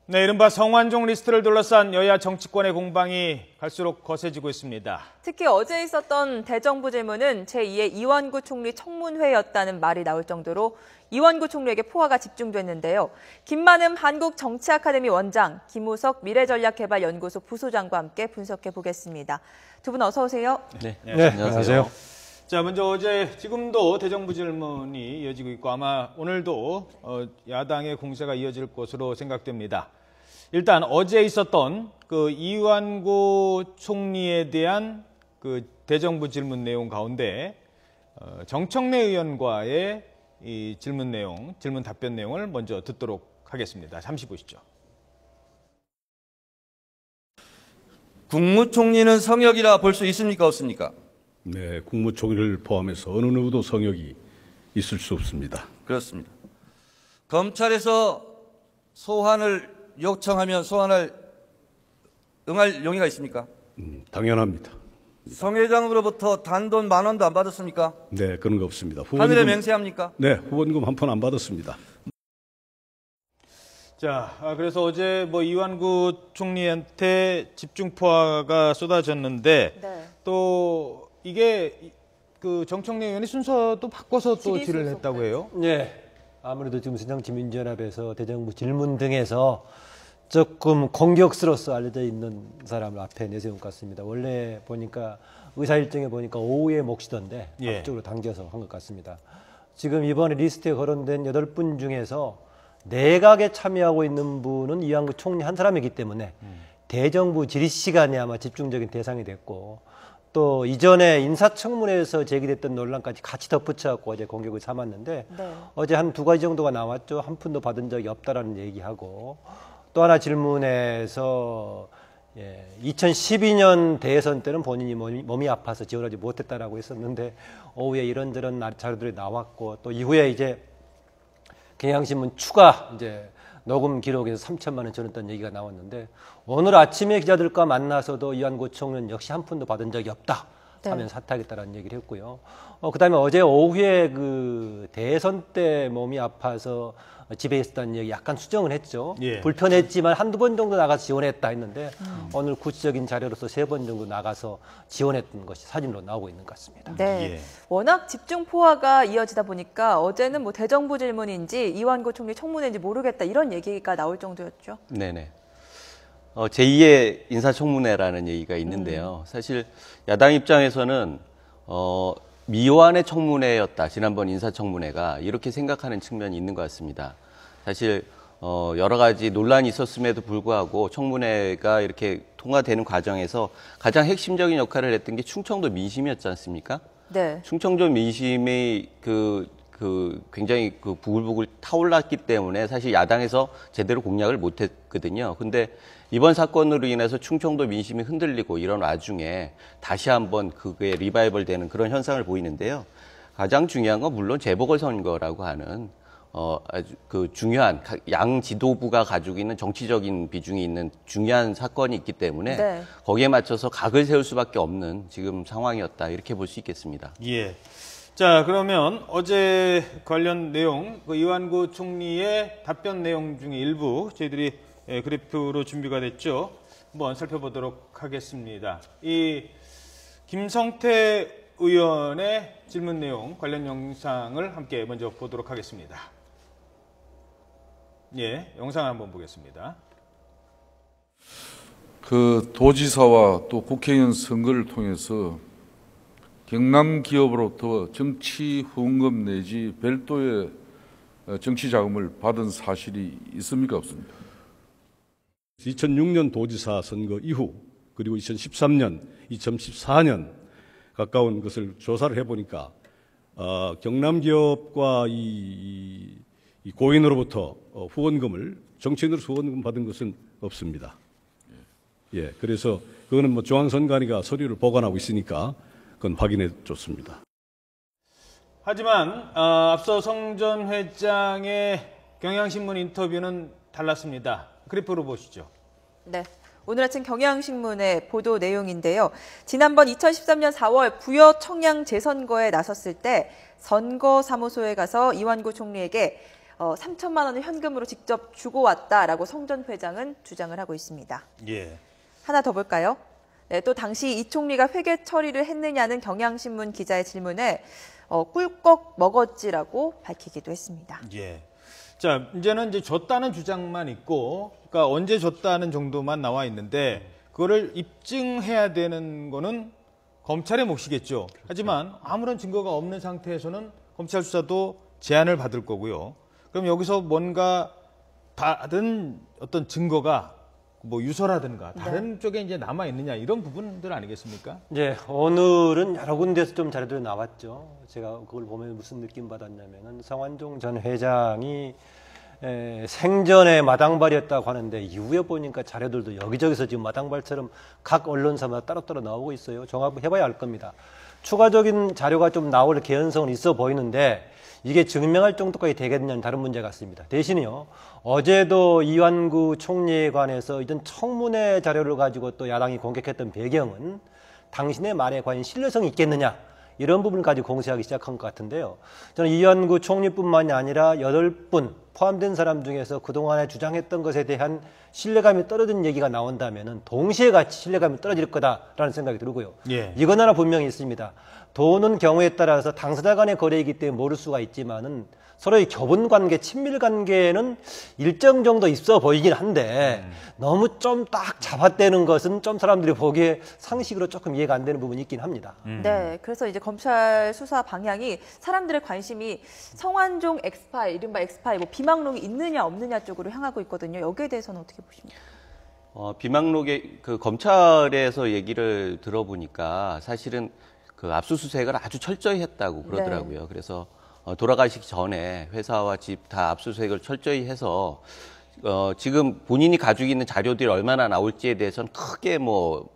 네, 이른바 성완종 리스트를 둘러싼 여야 정치권의 공방이 갈수록 거세지고 있습니다. 특히 어제 있었던 대정부 질문은 제2의 이완구 총리 청문회였다는 말이 나올 정도로 이완구 총리에게 포화가 집중됐는데요. 김만흠 한국정치아카데미 원장, 김우석 미래전략개발연구소 부소장과 함께 분석해 보겠습니다. 두 분 어서 오세요. 네, 안녕하세요. 자, 먼저 어제 지금도 대정부 질문이 이어지고 있고 아마 오늘도 야당의 공세가 이어질 것으로 생각됩니다. 일단 어제 있었던 그 이완구 총리에 대한 그 대정부 질문 내용 가운데 정청래 의원과의 이 질문 답변 내용을 먼저 듣도록 하겠습니다. 잠시 보시죠. 국무총리는 성역이라 볼 수 있습니까, 없습니까? 네, 국무총리를 포함해서 어느 누구도 성역이 있을 수 없습니다. 그렇습니다. 검찰에서 소환을 요청하면 소환할 응할 용의가 있습니까? 당연합니다. 성 회장으로부터 단돈 10,000원도 안 받았습니까? 네, 그런 거 없습니다. 하늘에 맹세합니까? 네, 후원금 한 푼 안 받았습니다. 자, 그래서 어제 이완구 총리한테 집중 포화가 쏟아졌는데 또 이게 그 정청래 의원이 순서도 바꿔서 또 질의를 했다고 해요. 네, 아무래도 지금 새정치민주연합에서 대정부 질문 등에서 조금 공격스러워서 알려져 있는 사람을 앞에 내세운 것 같습니다. 원래 보니까 의사 일정에 보니까 오후에 몫이던데 앞쪽으로 당겨서 한 것 같습니다. 지금 이번에 리스트에 거론된 8분 중에서 내각에 참여하고 있는 분은 이완구 총리 한 사람이기 때문에 대정부 질의 시간에 아마 집중적인 대상이 됐고 또 이전에 인사청문회에서 제기됐던 논란까지 같이 덧붙여갖고 어제 공격을 삼았는데 어제 한 2가지 정도가 나왔죠. 한 푼도 받은 적이 없다라는 얘기하고 또 하나 질문에서 2012년 대선 때는 본인이 몸이 아파서 지원하지 못했다라고 했었는데 오후에 이런저런 자료들이 나왔고 또 이후에 이제 경향신문 추가 이제 녹음 기록에서 3,000만 원 전했다는 얘기가 나왔는데 오늘 아침에 기자들과 만나서도 이완구 총리는 역시 한 푼도 받은 적이 없다 하면 사퇴하겠다라는 얘기를 했고요. 그다음에 어제 오후에 그 대선 때 몸이 아파서 집에 있었다는 얘기 약간 수정을 했죠. 불편했지만 한두 번 정도 나가서 지원했다 했는데 오늘 구체적인 자료로서 3번 정도 나가서 지원했던 것이 사진으로 나오고 있는 것 같습니다. 네, 워낙 집중 포화가 이어지다 보니까 어제는 대정부 질문인지 이완구 총리 청문회인지 모르겠다 이런 얘기가 나올 정도였죠. 네네. 제2의 인사청문회라는 얘기가 있는데요. 사실 야당 입장에서는 미완의 청문회였다. 지난번 인사청문회가 이렇게 생각하는 측면이 있는 것 같습니다. 사실 여러 가지 논란이 있었음에도 불구하고 청문회가 이렇게 통과되는 과정에서 가장 핵심적인 역할을 했던 게 충청도 민심이었지 않습니까? 네. 충청도 민심이 굉장히 부글부글 타올랐기 때문에 사실 야당에서 제대로 공략을 못했거든요. 근데 이번 사건으로 인해서 충청도 민심이 흔들리고 이런 와중에 다시 한번 그게 리바이벌 되는 그런 현상을 보이는데요. 가장 중요한 건 물론 재보궐선거라고 하는 아주 중요한 양 지도부가 가지고 있는 정치적인 비중이 있는 중요한 사건이 있기 때문에 거기에 맞춰서 각을 세울 수밖에 없는 지금 상황이었다 이렇게 볼 수 있겠습니다. 예. 자, 그러면 어제 관련 내용, 이완구 총리의 답변 내용 중에 일부 저희들이 그래프로 준비가 됐죠. 한번 살펴보도록 하겠습니다. 이 김성태 의원의 질문 내용 관련 영상을 함께 먼저 보도록 하겠습니다. 예, 영상 한번 보겠습니다. 그 도지사와 또 국회의원 선거를 통해서 경남 기업으로부터 정치 후원금 내지 별도의 정치 자금을 받은 사실이 있습니까, 없습니까? 2006년 도지사 선거 이후 그리고 2013년, 2014년 가까운 것을 조사를 해보니까 경남 기업과 이 고인으로부터 후원금을 정치인으로서 후원금 받은 것은 없습니다. 예, 그래서 그거는 중앙선관위가 서류를 보관하고 있으니까 그건 확인해 줬습니다. 하지만 앞서 성 전 회장의 경향신문 인터뷰는 달랐습니다. 그래프로 보시죠. 네. 오늘 아침 경향신문의 보도 내용인데요. 지난번 2013년 4월 부여 청양 재선거에 나섰을 때 선거사무소에 가서 이완구 총리에게 3천만 원을 현금으로 직접 주고 왔다라고 성 전 회장은 주장을 하고 있습니다. 예. 하나 더 볼까요? 네, 또 당시 이 총리가 회계 처리를 했느냐는 경향신문 기자의 질문에 꿀꺽 먹었지라고 밝히기도 했습니다. 예. 자, 이제는 이제 줬다는 주장만 있고, 그러니까 언제 줬다는 정도만 나와 있는데, 그거를 입증해야 되는 거는 검찰의 몫이겠죠. 하지만 아무런 증거가 없는 상태에서는 검찰 수사도 제한을 받을 거고요. 그럼 여기서 뭔가 다른 어떤 증거가 뭐 유서라든가 다른 쪽에 이제 남아 있느냐 이런 부분들 아니겠습니까? 이제 오늘은 여러 군데서 좀 자료들이 나왔죠. 제가 그걸 보면 무슨 느낌 받았냐면은 성완종 전 회장이 생전에 마당발이었다고 하는데 이후에 보니까 자료들도 여기저기서 지금 마당발처럼 각 언론사마다 따로따로 나오고 있어요. 종합해봐야 알 겁니다. 추가적인 자료가 좀 나올 개연성은 있어 보이는데 이게 증명할 정도까지 되겠느냐는 다른 문제 같습니다. 대신에요, 어제도 이완구 총리에 관해서 이전 청문회 자료를 가지고 또 야당이 공격했던 배경은 당신의 말에 과연 신뢰성이 있겠느냐 이런 부분을 가지고 공세하기 시작한 것 같은데요. 저는 이완구 총리뿐만이 아니라 8분 포함된 사람 중에서 그동안에 주장했던 것에 대한 신뢰감이 떨어진 얘기가 나온다면 동시에 같이 신뢰감이 떨어질 거다라는 생각이 들고요. 예. 이건 하나 분명히 있습니다. 돈은 경우에 따라서 당사자 간의 거래이기 때문에 모를 수가 있지만은 서로의 교분 관계, 친밀 관계는 일정 정도 있어 보이긴 한데 너무 좀 딱 잡아떼는 것은 좀 사람들이 보기에 상식으로 조금 이해가 안 되는 부분이 있긴 합니다. 네, 그래서 이제 검찰 수사 방향이 사람들의 관심이 성완종 엑스파일, 이른바 엑스파일, 뭐 비망록이 있느냐 없느냐 쪽으로 향하고 있거든요. 여기에 대해서는 어떻게 보십니까? 비망록의 그 검찰에서 얘기를 들어보니까 사실은 그 압수수색을 아주 철저히 했다고 그러더라고요. 네. 그래서 돌아가시기 전에 회사와 집 다 압수수색을 철저히 해서 지금 본인이 가지고 있는 자료들이 얼마나 나올지에 대해서는 크게 뭐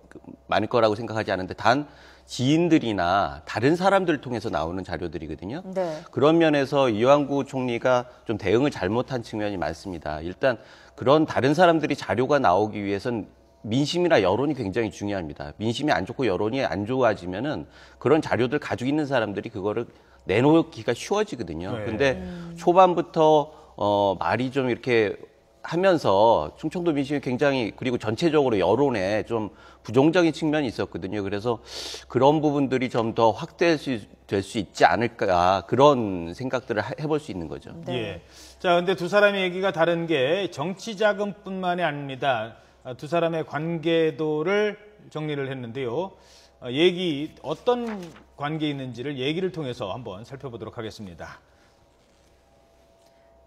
많을 거라고 생각하지 않은데 단 지인들이나 다른 사람들을 통해서 나오는 자료들이거든요. 네. 그런 면에서 이완구 총리가 좀 대응을 잘못한 측면이 많습니다. 일단 그런 다른 사람들이 자료가 나오기 위해선 민심이나 여론이 굉장히 중요합니다. 민심이 안 좋고 여론이 안 좋아지면은 그런 자료들 가지고 있는 사람들이 그거를 내놓기가 쉬워지거든요. 네. 근데 초반부터 말이 좀 이렇게 하면서 충청도 민심이 굉장히 그리고 전체적으로 여론에 좀 부정적인 측면이 있었거든요. 그래서 그런 부분들이 좀 더 확대될 수 있지 않을까 그런 생각들을 해볼 수 있는 거죠. 네. 예. 자, 근데 두 사람의 얘기가 다른 게 정치 자금뿐만이 아닙니다. 두 사람의 관계도를 정리를 했는데요. 어떤 관계에 있는지를 얘기를 통해서 한번 살펴보도록 하겠습니다.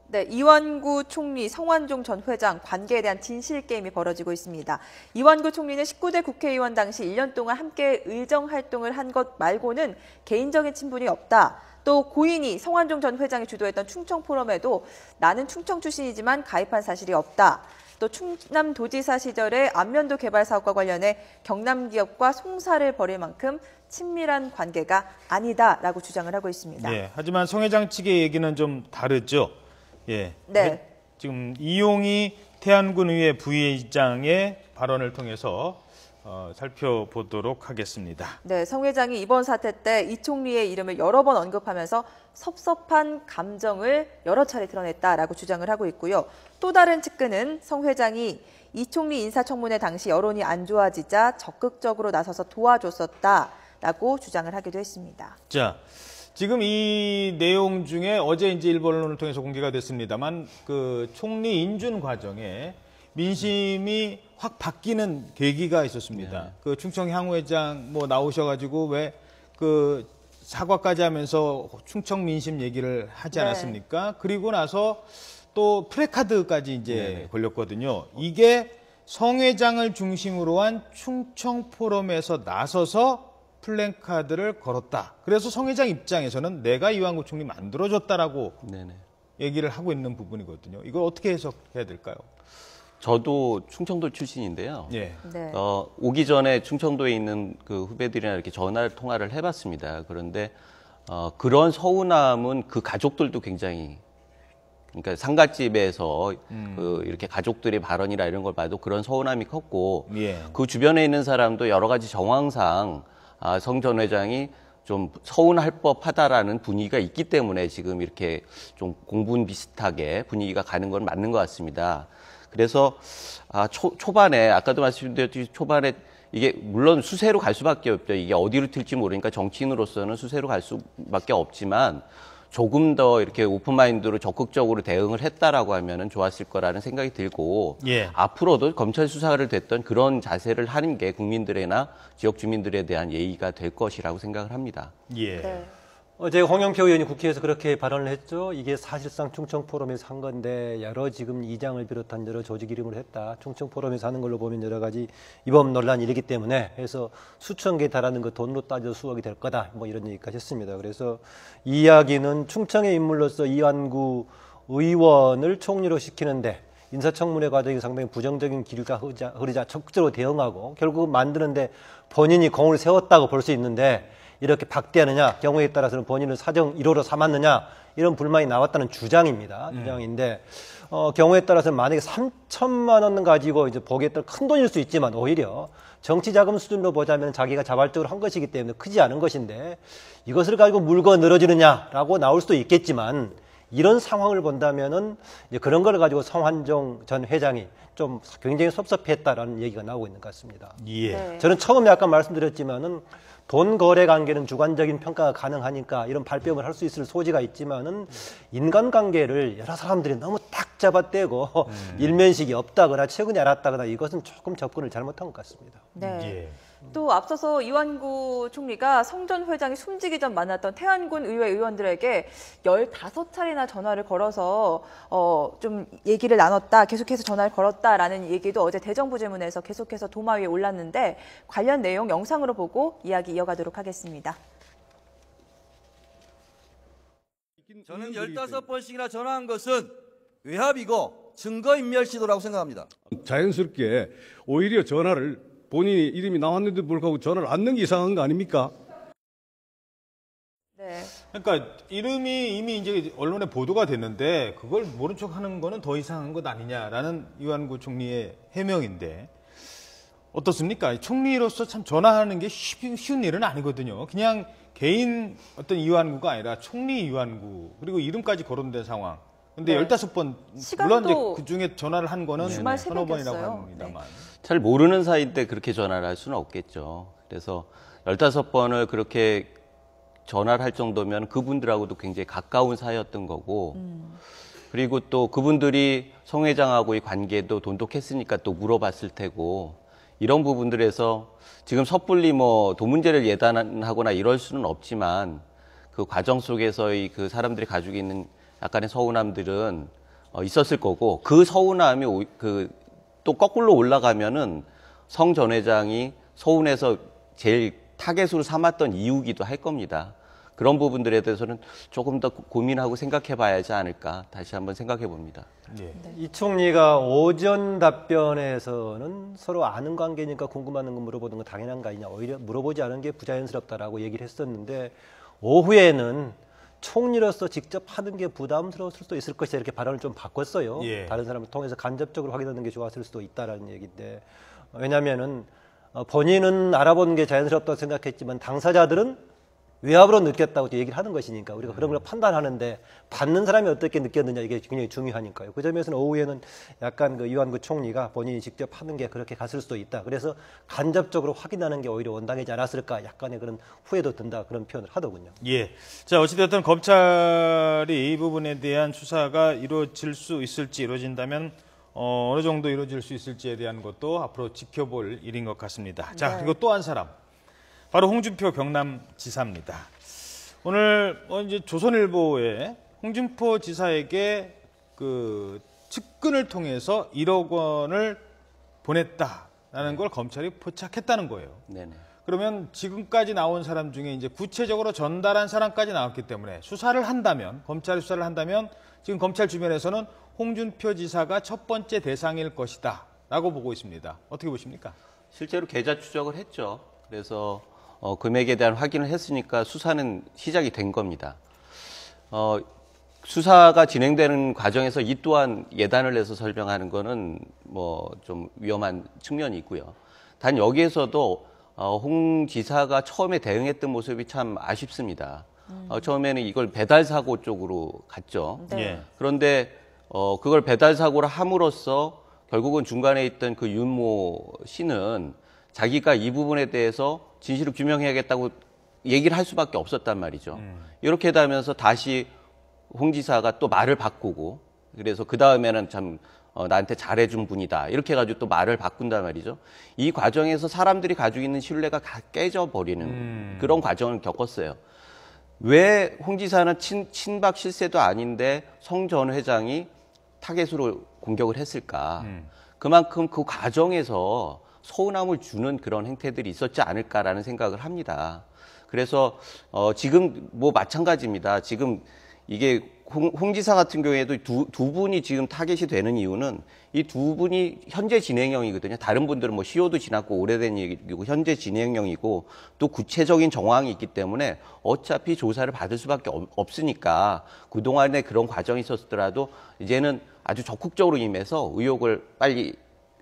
네, 이완구 총리, 성완종 전 회장 관계에 대한 진실 게임이 벌어지고 있습니다. 이완구 총리는 19대 국회의원 당시 1년 동안 함께 의정 활동을 한 것 말고는 개인적인 친분이 없다. 또 고인이 성완종 전 회장이 주도했던 충청 포럼에도 나는 충청 출신이지만 가입한 사실이 없다. 또 충남도지사 시절에 안면도 개발 사업과 관련해 경남 기업과 송사를 벌일 만큼 친밀한 관계가 아니다라고 주장을 하고 있습니다. 예. 하지만 성 회장 측의 얘기는 좀 다르죠. 예. 네. 지금 이용희 태안군의회 부의장의 발언을 통해서 살펴보도록 하겠습니다. 네, 성 회장이 이번 사태 때 이 총리의 이름을 여러 번 언급하면서 섭섭한 감정을 여러 차례 드러냈다라고 주장을 하고 있고요. 또 다른 측근은 성 회장이 이 총리 인사청문회 당시 여론이 안 좋아지자 적극적으로 나서서 도와줬었다라고 주장을 하기도 했습니다. 자, 지금 이 내용 중에 어제 이제 일본 언론을 통해서 공개가 됐습니다만 그 총리 인준 과정에 민심이 확 바뀌는 계기가 있었습니다. 그 충청 향후회장 뭐 나오셔가지고 왜 그 사과까지 하면서 충청 민심 얘기를 하지 않았습니까? 그리고 나서 또 프래카드까지 이제 걸렸거든요. 이게 성 회장을 중심으로 한 충청 포럼에서 나서서 플랜카드를 걸었다. 그래서 성 회장 입장에서는 내가 이완구 총리 만들어줬다라고 얘기를 하고 있는 부분이거든요. 이걸 어떻게 해석해야 될까요? 저도 충청도 출신인데요. 예. 네. 오기 전에 충청도에 있는 그 후배들이랑 이렇게 통화를 해봤습니다. 그런데 그런 서운함은 그 가족들도 굉장히, 그러니까 상갓집에서 그 이렇게 가족들의 발언이나 이런 걸 봐도 그런 서운함이 컸고, 예. 그 주변에 있는 사람도 여러 가지 정황상 성 전 회장이 좀 서운할 법하다라는 분위기가 있기 때문에 지금 이렇게 좀 공분 비슷하게 분위기가 가는 건 맞는 것 같습니다. 그래서 초반에 아까도 말씀드렸듯이 초반에 이게 물론 수세로 갈 수밖에 없죠. 이게 어디로 튈지 모르니까 정치인으로서는 수세로 갈 수밖에 없지만 조금 더 이렇게 오픈마인드로 적극적으로 대응을 했다라고 하면은 좋았을 거라는 생각이 들고 예. 앞으로도 검찰 수사를 됐던 그런 자세를 하는 게 국민들이나 지역 주민들에 대한 예의가 될 것이라고 생각을 합니다. 예. 네. 어제 홍영표 의원이 국회에서 그렇게 발언을 했죠. 이게 사실상 충청포럼에서 한 건데 여러 지금 이장을 비롯한 여러 조직 이름을 했다. 충청포럼에서 하는 걸로 보면 여러 가지 위법 논란이 일기 때문에 해서 수천 개에 달하는 그 돈으로 따져 수억이 될 거다. 뭐 이런 얘기까지 했습니다. 그래서 이 이야기는 충청의 인물로서 이완구 의원을 총리로 시키는데 인사청문회 과정이 상당히 부정적인 길가 흐르자 적극적으로 대응하고 결국 만드는데 본인이 공을 세웠다고 볼 수 있는데 이렇게 박대하느냐, 경우에 따라서는 본인을 사정 1호로 삼았느냐 이런 불만이 나왔다는 주장입니다. 주장인데 경우에 따라서는 만약에 3천만 원 가지고 이제 보기에 따라 큰 돈일 수 있지만 오히려 정치 자금 수준으로 보자면 자기가 자발적으로 한 것이기 때문에 크지 않은 것인데 이것을 가지고 물고 늘어지느냐라고 나올 수도 있겠지만 이런 상황을 본다면은 이제 그런 걸 가지고 성환종 전 회장이 좀 굉장히 섭섭했다라는 얘기가 나오고 있는 것 같습니다. 예. 네. 저는 처음에 아까 말씀드렸지만은 돈 거래 관계는 주관적인 평가가 가능하니까 이런 발뺌을 할 수 있을 소지가 있지만은 인간관계를 여러 사람들이 너무 딱 잡아떼고 일면식이 없다거나 최근에 알았다거나 이것은 조금 접근을 잘못한 것 같습니다. 네. 예. 또 앞서서 이완구 총리가 성 전 회장이 숨지기 전 만났던 태안군 의회 의원들에게 15차례나 전화를 걸어서 좀 얘기를 나눴다, 계속해서 전화를 걸었다라는 얘기도 어제 대정부질문에서 계속해서 도마 위에 올랐는데 관련 내용 영상으로 보고 이야기 이어가도록 하겠습니다. 저는 15번씩이나 전화한 것은 외압이고 증거인멸 시도라고 생각합니다. 자연스럽게 오히려 전화를 본인이 이름이 나왔는데도 불구하고 전화를 안 넣는 게 이상한 거 아닙니까? 네. 그러니까 이름이 이미 이제 언론에 보도가 됐는데 그걸 모른 척 하는 거는 더 이상한 것 아니냐라는 이완구 총리의 해명인데 어떻습니까? 총리로서 참 전화하는 게 쉬운 일은 아니거든요. 그냥 개인 어떤 이완구가 아니라 총리 이완구 그리고 이름까지 거론된 상황. 근데 네. 15번 시간도 물론 이제 그 중에 전화를 한 거는 주말 서너 번이라고 새벽이었어요. 합니다만. 잘 모르는 사이인데 그렇게 전화를 할 수는 없겠죠. 그래서 15번을 그렇게 전화를 할 정도면 그분들하고도 굉장히 가까운 사이였던 거고 그리고 또 그분들이 성 회장하고의 관계도 돈독했으니까 또 물어봤을 테고 이런 부분들에서 지금 섣불리 뭐 돈 문제를 예단하거나 이럴 수는 없지만 그 과정 속에서의 그 사람들이 가지고 있는 약간의 서운함들은 있었을 거고 그 서운함이 또 거꾸로 올라가면은 성 전 회장이 서운해서 제일 타겟으로 삼았던 이유기도 할 겁니다. 그런 부분들에 대해서는 조금 더 고민하고 생각해 봐야 하지 않을까 다시 한번 생각해 봅니다. 예. 이 총리가 오전 답변에서는 서로 아는 관계니까 궁금한 거 물어보는 건 당연한 거 아니냐, 오히려 물어보지 않은 게 부자연스럽다라고 얘기를 했었는데 오후에는 총리로서 직접 하는 게 부담스러울 수도 있을 것이다 이렇게 발언을 좀 바꿨어요. 예. 다른 사람을 통해서 간접적으로 확인하는 게 좋았을 수도 있다라는 얘기인데 왜냐하면은 본인은 알아보는 게 자연스럽다고 생각했지만 당사자들은 외압으로 느꼈다고 얘기를 하는 것이니까 우리가 그런 걸 판단하는데 받는 사람이 어떻게 느꼈느냐 이게 굉장히 중요하니까요. 그 점에서는 오후에는 약간 그 이완구 총리가 본인이 직접 하는 게 그렇게 갔을 수도 있다. 그래서 간접적으로 확인하는 게 오히려 원당하지 않았을까 약간의 그런 후회도 든다 그런 표현을 하더군요. 예. 자, 어찌됐든 검찰이 이 부분에 대한 수사가 이루어질 수 있을지 이루어진다면 어느 정도 이루어질 수 있을지에 대한 것도 앞으로 지켜볼 일인 것 같습니다. 자, 그리고 또 한 사람. 바로 홍준표 경남지사입니다. 오늘 이제 조선일보에 홍준표 지사에게 그 측근을 통해서 1억 원을 보냈다라는 걸 검찰이 포착했다는 거예요. 네네. 그러면 지금까지 나온 사람 중에 이제 구체적으로 전달한 사람까지 나왔기 때문에 수사를 한다면, 검찰이 수사를 한다면 지금 검찰 주변에서는 홍준표 지사가 첫 번째 대상일 것이다 라고 보고 있습니다. 어떻게 보십니까? 실제로 계좌 추적을 했죠. 그래서 금액에 대한 확인을 했으니까 수사는 시작이 된 겁니다. 수사가 진행되는 과정에서 이 또한 예단을 해서 설명하는 거는 뭐 좀 위험한 측면이 있고요. 단 여기에서도 홍 지사가 처음에 대응했던 모습이 참 아쉽습니다. 처음에는 이걸 배달 사고 쪽으로 갔죠. 네. 예. 그런데 그걸 배달 사고를 함으로써 결국은 중간에 있던 그 윤모 씨는 자기가 이 부분에 대해서 진실을 규명해야겠다고 얘기를 할 수밖에 없었단 말이죠. 이렇게 되면서 다시 홍 지사가 또 말을 바꾸고, 그래서 그 다음에는 참 나한테 잘해준 분이다 이렇게 해가지고 또 말을 바꾼단 말이죠. 이 과정에서 사람들이 가지고 있는 신뢰가 다 깨져버리는 그런 과정을 겪었어요. 왜 홍 지사는 친박 실세도 아닌데 성 전 회장이 타겟으로 공격을 했을까? 그만큼 그 과정에서 서운함을 주는 그런 행태들이 있었지 않을까라는 생각을 합니다. 그래서 지금 뭐 마찬가지입니다. 지금 이게 홍 지사 같은 경우에도 두 분이 지금 타겟이 되는 이유는 이 두 분이 현재 진행형이거든요. 다른 분들은 뭐 시효도 지났고 오래된 얘기고 현재 진행형이고 또 구체적인 정황이 있기 때문에 어차피 조사를 받을 수밖에 없으니까 그동안에 그런 과정이 있었더라도 이제는 아주 적극적으로 임해서 의혹을 빨리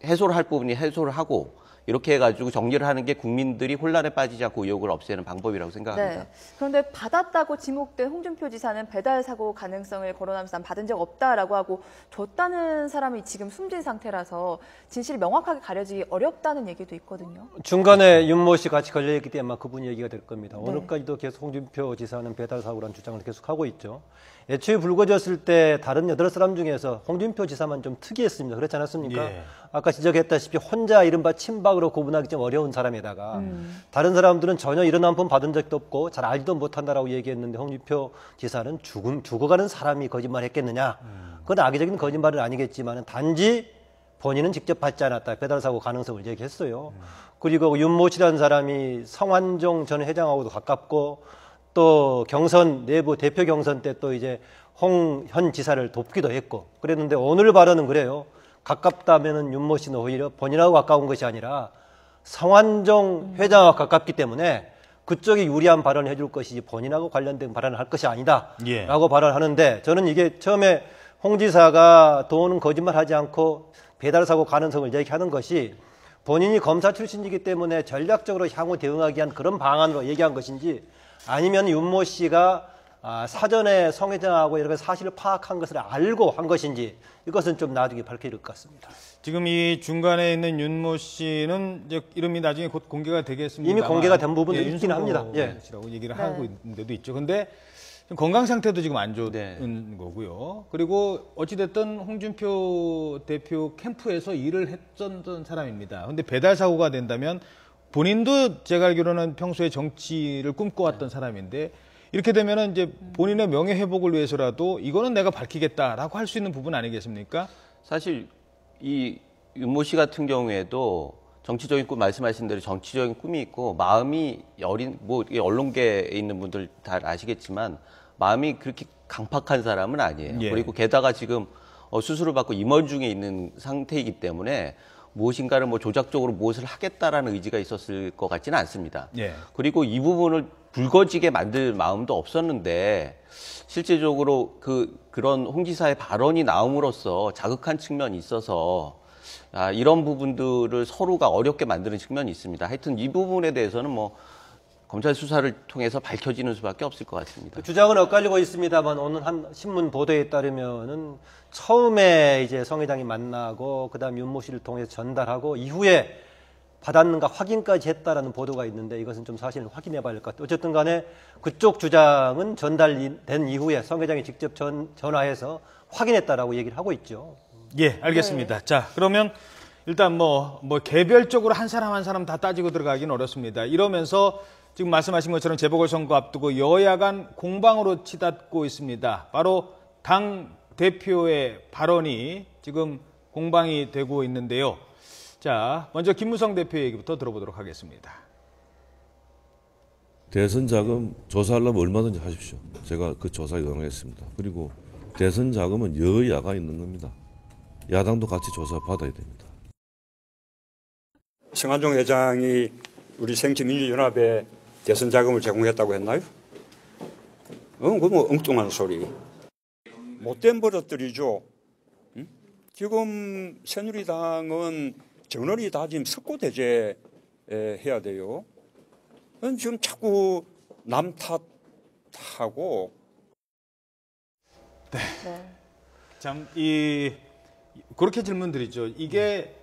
해소를 할 부분이 해소를 하고 이렇게 해가지고 정리를 하는 게 국민들이 혼란에 빠지지 않고 의혹을 없애는 방법이라고 생각합니다. 네. 그런데 받았다고 지목된 홍준표 지사는 배달 사고 가능성을 거론하면서 난 받은 적 없다라고 하고 줬다는 사람이 지금 숨진 상태라서 진실이 명확하게 가려지기 어렵다는 얘기도 있거든요. 중간에 윤모 씨 같이 걸려있기 때문에 그분 얘기가 될 겁니다. 네. 오늘까지도 계속 홍준표 지사는 배달 사고라는 주장을 계속 하고 있죠. 애초에 불거졌을 때 다른 8사람 중에서 홍준표 지사만 좀 특이했습니다. 그렇지 않았습니까? 예. 아까 지적했다시피 혼자 이른바 친박으로 구분하기 좀 어려운 사람에다가 다른 사람들은 전혀 이런 한 푼 받은 적도 없고 잘 알지도 못한다라고 얘기했는데 홍준표 지사는 죽어가는 사람이 거짓말했겠느냐? 그건 악의적인 거짓말은 아니겠지만 단지 본인은 직접 받지 않았다. 배달사고 가능성을 얘기했어요. 그리고 윤모 씨라는 사람이 성완종 전 회장하고도 가깝고 또 경선 내부 대표 경선 때 또 이제 홍 현 지사를 돕기도 했고 그랬는데 오늘 발언은 그래요. 가깝다면은 윤모 씨는 오히려 본인하고 가까운 것이 아니라 성완종 회장하고 가깝기 때문에 그쪽이 유리한 발언을 해줄 것이지 본인하고 관련된 발언을 할 것이 아니다. 예. 라고 발언하는데 저는 이게 처음에 홍 지사가 돈은 거짓말하지 않고 배달사고 가능성을 얘기하는 것이 본인이 검사 출신이기 때문에 전략적으로 향후 대응하기 위한 그런 방안으로 얘기한 것인지 아니면 윤모 씨가 사전에 성 회장하고 이렇게 사실을 파악한 것을 알고 한 것인지 이것은 좀 나중에 밝혀질 것 같습니다. 지금 이 중간에 있는 윤모 씨는 이제 이름이 나중에 곧 공개가 되겠습니다. 이미 공개가 된 부분도 있긴 합니다. 예. 씨라고 얘기를 네. 하고 있는 데도 있죠. 근데 건강 상태도 지금 안 좋은 네. 거고요. 그리고 어찌됐든 홍준표 대표 캠프에서 일을 했던 사람입니다. 근데 배달 사고가 된다면 본인도 제가 알기로는 평소에 정치를 꿈꿔왔던 사람인데 이렇게 되면은 이제 본인의 명예 회복을 위해서라도 이거는 내가 밝히겠다라고 할 수 있는 부분 아니겠습니까? 사실 이 윤모 씨 같은 경우에도 정치적인 꿈 말씀하신 대로 정치적인 꿈이 있고 마음이 여린 뭐 언론계에 있는 분들 다 아시겠지만 마음이 그렇게 강팍한 사람은 아니에요. 예. 그리고 게다가 지금 수술을 받고 임원 중에 있는 상태이기 때문에 무엇인가를 뭐 조작적으로 무엇을 하겠다라는 의지가 있었을 것 같지는 않습니다. 예. 그리고 이 부분을 불거지게 만들 마음도 없었는데 실제적으로 그런 홍 지사의 발언이 나옴으로써 자극한 측면이 있어서 이런 부분들을 서로가 어렵게 만드는 측면이 있습니다. 하여튼 이 부분에 대해서는 뭐 검찰 수사를 통해서 밝혀지는 수밖에 없을 것 같습니다. 그 주장은 엇갈리고 있습니다만 오늘 한 신문 보도에 따르면은 처음에 이제 성 회장이 만나고 그다음 윤모 씨를 통해서 전달하고 이후에 받았는가 확인까지 했다라는 보도가 있는데 이것은 좀 사실을 확인해 봐야 할 것 같아요. 어쨌든 간에 그쪽 주장은 전달된 이후에 성 회장이 직접 전화해서 확인했다라고 얘기를 하고 있죠. 예, 알겠습니다. 자, 그러면 일단 뭐 개별적으로 한 사람 다 따지고 들어가기는 어렵습니다. 이러면서 지금 말씀하신 것처럼 재보궐선거 앞두고 여야 간 공방으로 치닫고 있습니다. 바로 당 대표의 발언이 지금 공방이 되고 있는데요. 자, 먼저 김무성 대표 얘기부터 들어보도록 하겠습니다. 대선 자금 조사하려면 얼마든지 하십시오. 제가 그 조사에 응하겠습니다. 그리고 대선 자금은 여야가 있는 겁니다. 야당도 같이 조사 받아야 됩니다. 성완종 회장이 우리 새정치민주연합에 대선 자금을 제공했다고 했나요? 그거 뭐 엉뚱한 소리. 못된 버릇들이죠. 응? 지금 새누리당은 전원이 다 지금 석고대죄 해야 돼요. 지금 자꾸 남 탓하고. 네. 참 그렇게 질문드리죠. 이게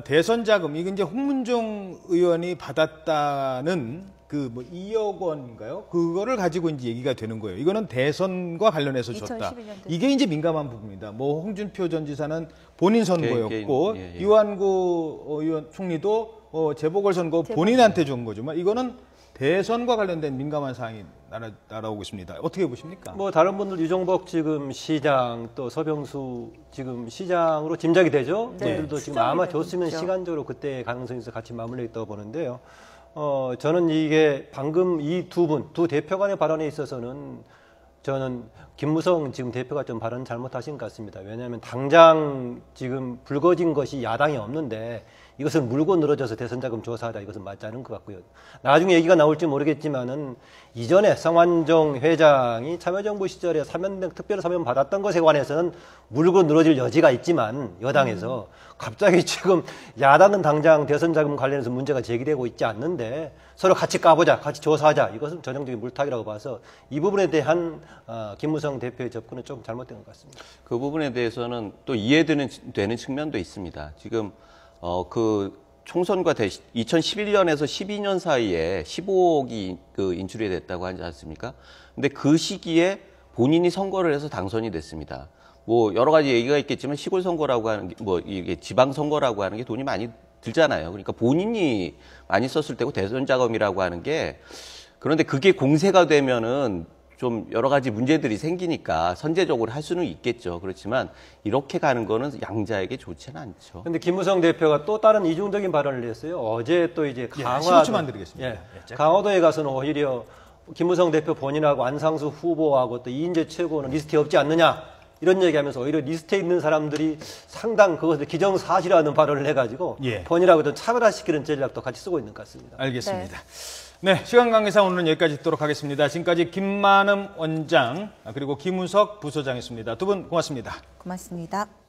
대선 자금, 이게 이제 홍문종 의원이 받았다는 그 뭐 2억 원인가요? 그거를 가지고 이제 얘기가 되는 거예요. 이거는 대선과 관련해서 줬다. 2012년도. 이게 이제 민감한 부분입니다. 뭐 홍준표 전 지사는 본인 선거였고 예. 이완구 의원 총리도 재보궐 선거 본인한테 준 거지만 이거는 대선과 관련된 민감한 사항이 날아오고 있습니다. 어떻게 보십니까? 뭐 다른 분들 유종복 지금 시장 또 서병수 지금 시장으로 짐작이 되죠. 네. 분들도 지금 추정이 아마 되고 줬으면 있죠. 시간적으로 그때 가능성이 있어 같이 맞물려 있다고 보는데요. 저는 이게 방금 이 두 대표 간의 발언에 있어서는 저는 김무성 지금 대표가 좀 발언 잘못하신 것 같습니다. 왜냐하면 당장 지금 불거진 것이 야당이 없는데 이것을 물고 늘어져서 대선 자금 조사하자, 이것은 맞지 않은 것 같고요. 나중에 얘기가 나올지 모르겠지만은 이전에 성완종 회장이 참여정부 시절에 특별 사면 받았던 것에 관해서는 물고 늘어질 여지가 있지만 여당에서 갑자기 지금 야당은 당장 대선 자금 관련해서 문제가 제기되고 있지 않는데 서로 같이 까보자, 같이 조사하자, 이것은 전형적인 물타기라고 봐서 이 부분에 대한 김무성 대표의 접근은 좀 잘못된 것 같습니다. 그 부분에 대해서는 또 이해되는 측면도 있습니다. 지금 그 총선과 2011년에서 12년 사이에 15억이 인출이 됐다고 하지 않습니까? 근데 그 시기에 본인이 선거를 해서 당선이 됐습니다. 뭐 여러 가지 얘기가 있겠지만 시골 선거라고 하는 게 이게 지방 선거라고 하는 게 돈이 많이 들잖아요. 그러니까 본인이 많이 썼을 때고 대선 자금이라고 하는 게, 그런데 그게 공세가 되면은 좀 여러 가지 문제들이 생기니까 선제적으로 할 수는 있겠죠. 그렇지만 이렇게 가는 거는 양자에게 좋지는 않죠. 그런데 김무성 대표가 또 다른 이중적인 발언을 했어요. 어제 또 이제 강화도, 15초만 드리겠습니다. 강화도에 가서는 오히려 김무성 대표 본인하고 안상수 후보하고 또 이인재 최고는 리스트에 없지 않느냐, 이런 얘기하면서 오히려 리스트에 있는 사람들이 상당 그것을 기정사실화하는 발언을 해가지고 본인하고 좀 차별화시키는 전략도 같이 쓰고 있는 것 같습니다. 알겠습니다. 네, 시간 관계상 오늘은 여기까지 듣도록 하겠습니다. 지금까지 김만음 원장 그리고 김우석 부소장이었습니다. 두 분 고맙습니다. 고맙습니다.